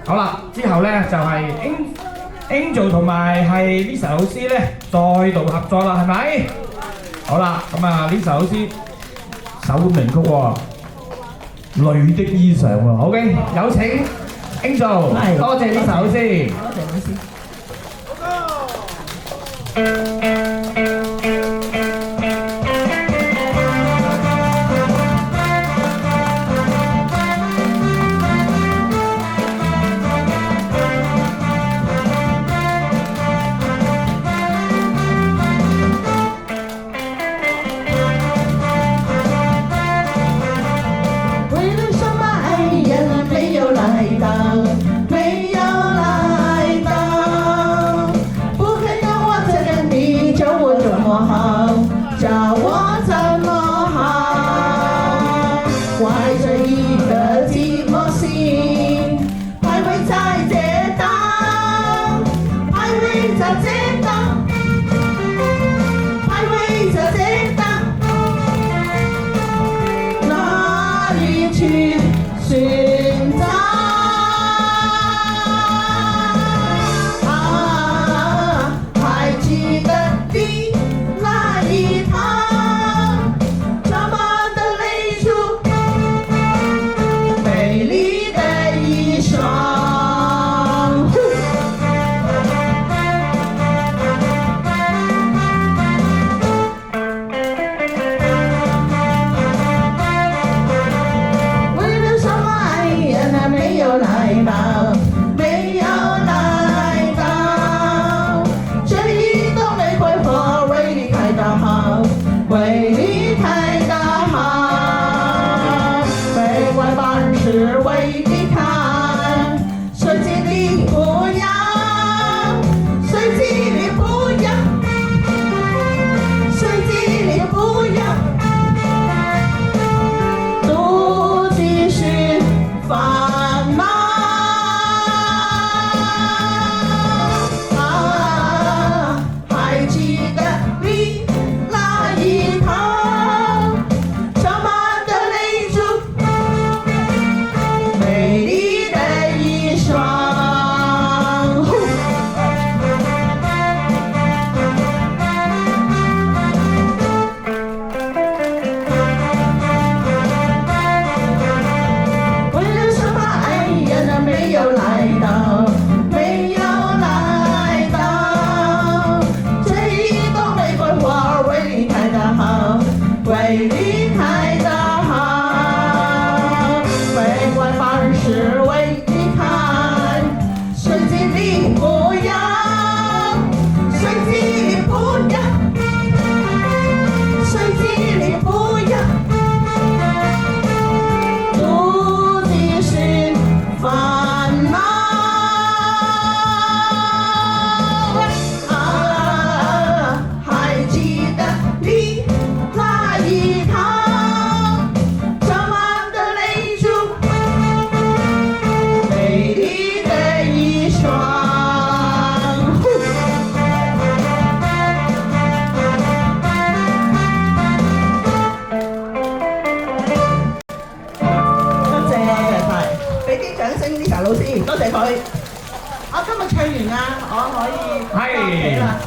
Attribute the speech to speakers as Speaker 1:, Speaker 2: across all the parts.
Speaker 1: 好啦，之後咧就係 Angel 同埋係 Lisa 老師咧再度合作啦，係咪？好啦，咁啊 Lisa 老師首本名曲喎，《淚的衣裳》喎。OK，有請 Angel，多謝 Lisa 老師。
Speaker 2: 多謝老師。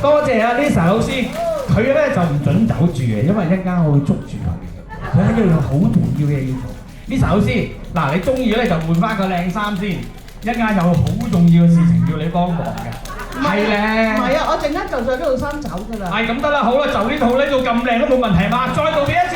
Speaker 1: 多謝啊 Lisa 老師，佢咧就唔準走住嘅，因為一陣間我會捉住佢。佢喺度有好重要嘅嘢要做。Lisa 老師，嗱你中意咧就換翻個靚衫先，一陣間有好重要嘅事情要你幫忙嘅。係咧。唔係啊，我陣間就着呢套衫走㗎啦。係咁得啦，好啦，就呢套咁靚都冇問題嘛，再度俾一